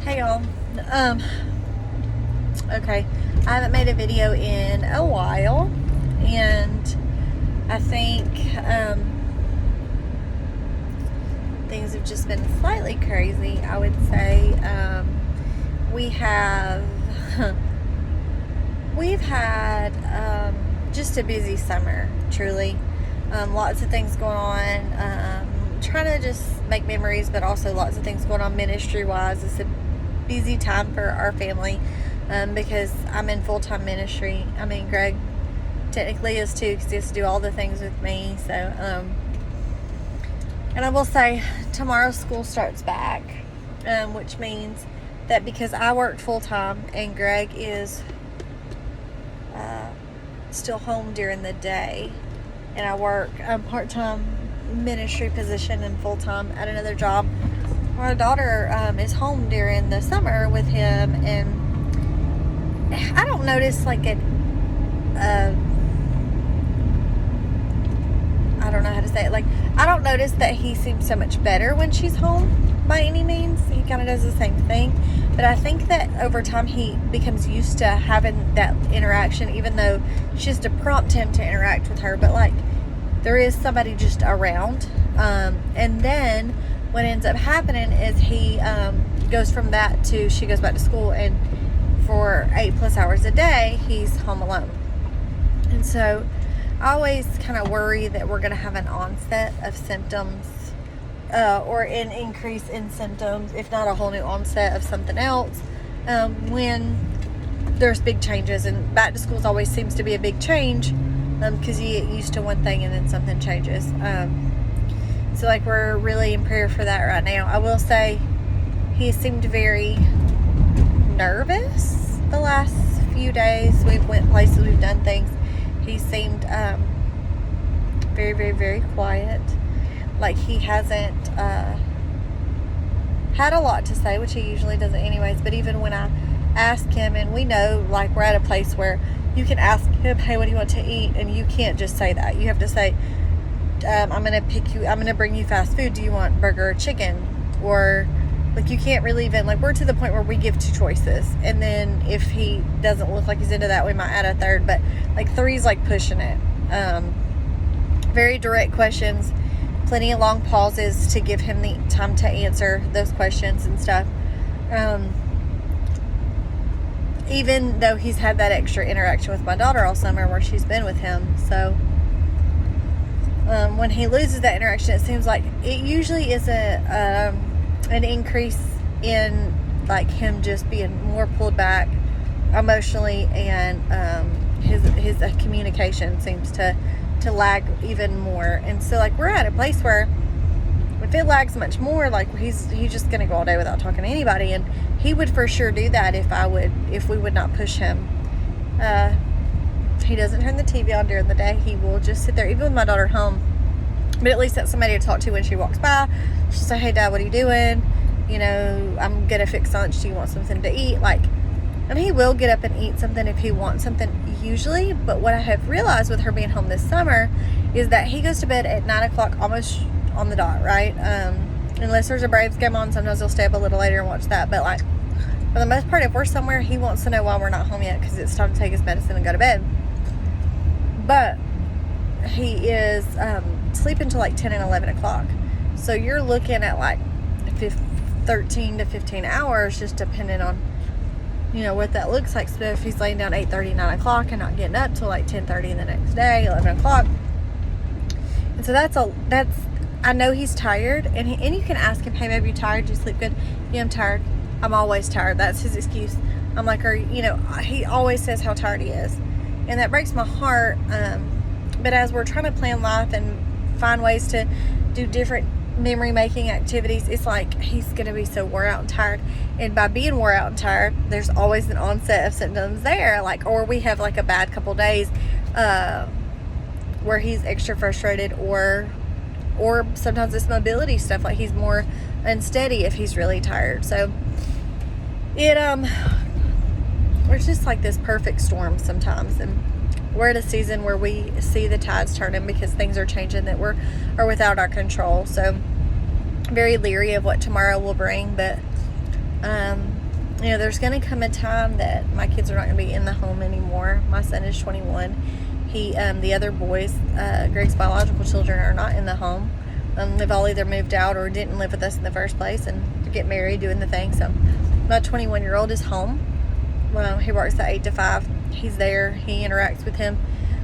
Hey y'all. Okay. I haven't made a video in a while, and I think things have just been slightly crazy, I would say. We have we've had just a busy summer, truly. Lots of things going on. Trying to just make memories, but also lots of things going on ministry wise. It's a busy time for our family because I'm in full-time ministry. I mean, Greg technically is too, because he has to do all the things with me. So and I will say tomorrow school starts back, which means that because I worked full-time and Greg is still home during the day, and I work part-time ministry position and full-time at another job, our daughter is home during the summer with him, and I don't notice like I don't know how to say it, like I don't notice that he seems so much better when she's home by any means. He kind of does the same thing, but I think that over time he becomes used to having that interaction, even though she has to prompt him to interact with her, but like there is somebody just around. And then what ends up happening is he goes from that to she goes back to school, and for 8+ hours a day he's home alone. And so I always kind of worry that we're going to have an onset of symptoms or an increase in symptoms, if not a whole new onset of something else, when there's big changes. And back to school always seems to be a big change because you get used to one thing and then something changes. So like we're really in prayer for that right now. I will say he seemed very nervous the last few days. We've went places, we've done things. He seemed very, very, very quiet. Like he hasn't had a lot to say, which he usually doesn't anyways. But even when I ask him, and we know like we're at a place where you can ask him, hey, what do you want to eat? And you can't just say that. You have to say, I'm going to bring you fast food. Do you want burger or chicken? Or like you can't really even, like we're to the point where we give 2 choices. And then if he doesn't look like he's into that, we might add a third. But like 3's like pushing it. Very direct questions. Plenty of long pauses to give him the time to answer those questions and stuff. Even though he's had that extra interaction with my daughter all summer where she's been with him. So when he loses that interaction, it seems like it usually is an increase in like him just being more pulled back emotionally, and his communication seems to lag even more. And so like we're at a place where if it lags much more, like he's just gonna go all day without talking to anybody, and he would for sure do that if we would not push him. He doesn't turn the TV on during the day. He will just sit there, even with my daughter home, but at least that's somebody to talk to when she walks by. She'll say, hey Dad, what are you doing? You know, I'm gonna fix lunch, do you want something to eat? Like, and he will get up and eat something if he wants something usually. But what I have realized with her being home this summer is that he goes to bed at 9 o'clock almost on the dot, right? Unless there's a Braves game on, sometimes he'll stay up a little later and watch that. But like for the most part, if we're somewhere, he wants to know why we're not home yet, because it's time to take his medicine and go to bed. But he is sleeping till like 10 and 11 o'clock. So you're looking at like 13 to 15 hours, just depending on, you know, what that looks like. So if he's laying down 8:30, 9 o'clock and not getting up till like 10:30 the next day, 11 o'clock. And so that's I know he's tired, and you can ask him, hey, baby, you tired? Do you sleep good? Yeah, I'm tired. I'm always tired. That's his excuse. I'm like, he always says how tired he is. And that breaks my heart. But as we're trying to plan life and find ways to do different memory making activities, it's like he's going to be so wore out and tired. And by being wore out and tired, there's always an onset of symptoms there. Like, or we have like a bad couple days where he's extra frustrated, or sometimes it's mobility stuff, like he's more unsteady if he's really tired. So it's just like this perfect storm sometimes, and we're at a season where we see the tides turning because things are changing that are without our control. So very leery of what tomorrow will bring, but You know, there's going to come a time that my kids are not going to be in the home anymore. My son is 21. The other boys, Greg's biological children, are not in the home. They've all either moved out or didn't live with us in the first place and get married, doing the thing. So my 21-year-old is home. He works at 8 to 5. He's there. He interacts with him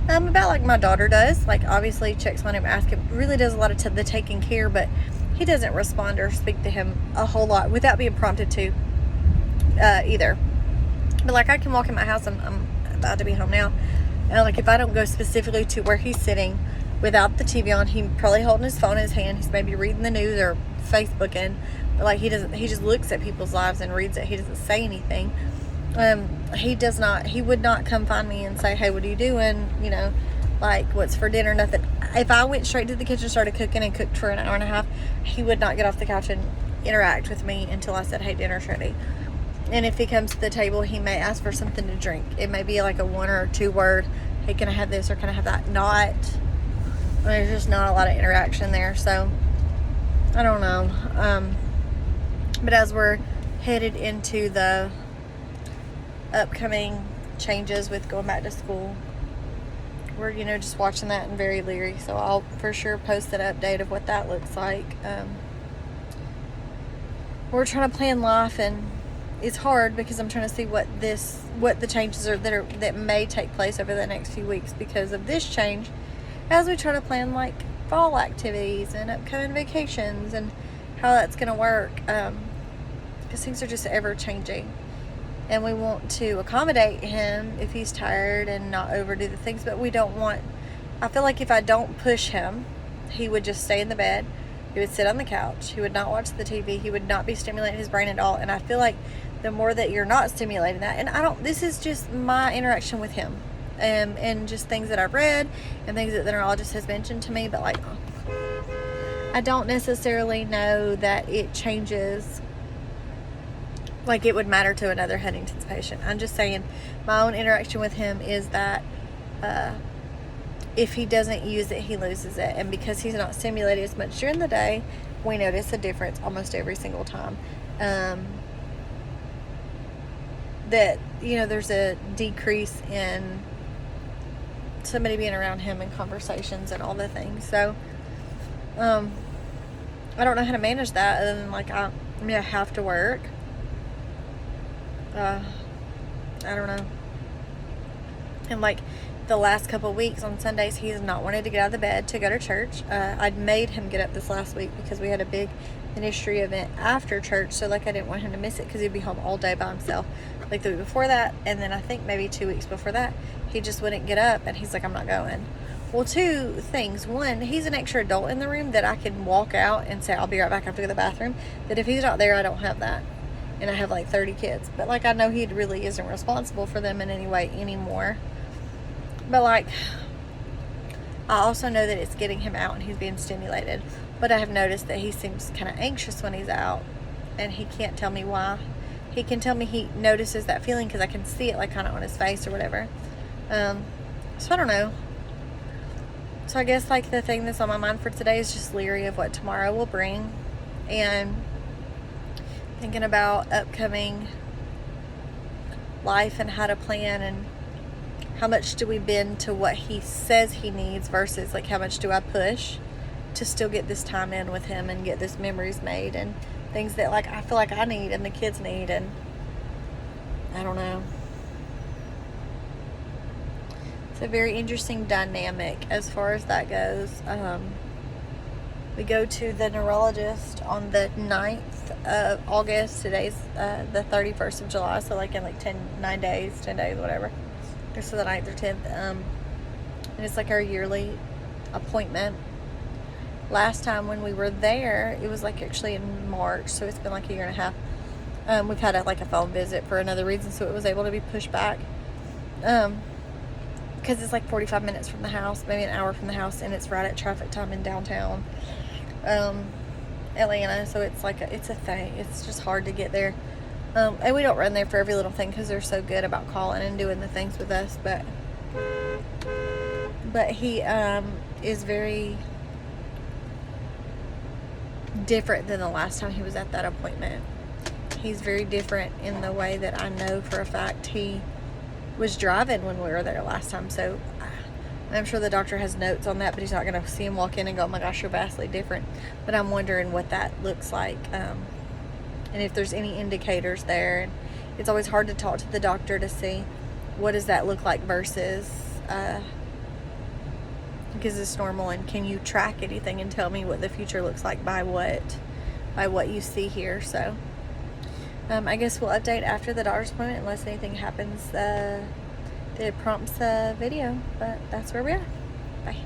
about like my daughter does. Like, obviously checks on him, asks him, really does a lot of the taking care, but he doesn't respond or speak to him a whole lot without being prompted to either. But like, I can walk in my house, I'm about to be home now, and like, if I don't go specifically to where he's sitting without the TV on, he's probably holding his phone in his hand, he's maybe reading the news or Facebooking, but like, he just looks at people's lives and reads it. He doesn't say anything. He would not come find me and say, hey, what are you doing, you know, like, what's for dinner, nothing. If I went straight to the kitchen, started cooking and cooked for an hour and a half, he would not get off the couch and interact with me until I said, hey, dinner's ready. And if he comes to the table, he may ask for something to drink. It may be like a 1 or 2 word, hey, can I have this or can I have that? There's just not a lot of interaction there. So I don't know. But as we're headed into the upcoming changes with going back to school, we're, you know, just watching that and very leery. So I'll for sure post an update of what that looks like. We're trying to plan life, and it's hard because I'm trying to see what the changes are that may take place over the next few weeks because of this change, as we try to plan like fall activities and upcoming vacations and how that's going to work, because things are just ever changing, and we want to accommodate him if he's tired and not overdo the things, but I feel like if I don't push him, he would just stay in the bed, he would sit on the couch, he would not watch the TV, he would not be stimulating his brain at all. And I feel like the more that you're not stimulating that, and this is just my interaction with him, and just things that I've read and things that the neurologist has mentioned to me, but like, I don't necessarily know that it changes, like it would matter to another Huntington's patient. I'm just saying my own interaction with him is that if he doesn't use it, he loses it. And because he's not stimulated as much during the day, we notice a difference almost every single time. That, you know, there's a decrease in somebody being around him and conversations and all the things. So I don't know how to manage that other than like I have to work. I don't know. And like the last couple of weeks on Sundays, he's not wanted to get out of the bed to go to church. I'd made him get up this last week because we had a big ministry event after church, so like I didn't want him to miss it because he'd be home all day by himself. Like the week before that, and then I think maybe 2 weeks before that, he just wouldn't get up, and he's like, I'm not going. Well, 2 things. One, he's an extra adult in the room that I can walk out and say, I'll be right back, I have to go to the bathroom. That if he's not there, I don't have that. And I have like 30 kids. But like, I know he really isn't responsible for them in any way anymore. But like, I also know that it's getting him out and he's being stimulated. But I have noticed that he seems kind of anxious when he's out, and he can't tell me why. He can tell me he notices that feeling because I can see it like kind of on his face or whatever. So I don't know. So I guess like the thing that's on my mind for today is just leery of what tomorrow will bring, and thinking about upcoming life and how to plan, and how much do we bend to what he says he needs versus like how much do I push to still get this time in with him and get this memories made and things that like I feel like I need and the kids need. And I don't know. It's a very interesting dynamic as far as that goes. We go to the neurologist on the 9th of August. Today's the 31st of July, so like in like 10 days, whatever. So the 9th or 10th. And it's like our yearly appointment. Last time when we were there, it was like actually in March, so it's been like a year and a half. We've had a phone visit for another reason, so it was able to be pushed back. Because it's like 45 minutes from the house, maybe an hour from the house, and it's right at traffic time in downtown Atlanta. So it's like it's a thing. It's just hard to get there. And we don't run there for every little thing because they're so good about calling and doing the things with us. But he is very different than the last time he was at that appointment. He's very different in the way that I know for a fact he was driving when we were there last time. So I'm sure the doctor has notes on that, but he's not going to see him walk in and go, oh my gosh, you're vastly different. But I'm wondering what that looks like, and if there's any indicators there. And it's always hard to talk to the doctor to see what does that look like versus is this normal, and can you track anything and tell me what the future looks like by what you see here. So I guess we'll update after the doctor's appointment unless anything happens that prompts a video, but that's where we are. Bye.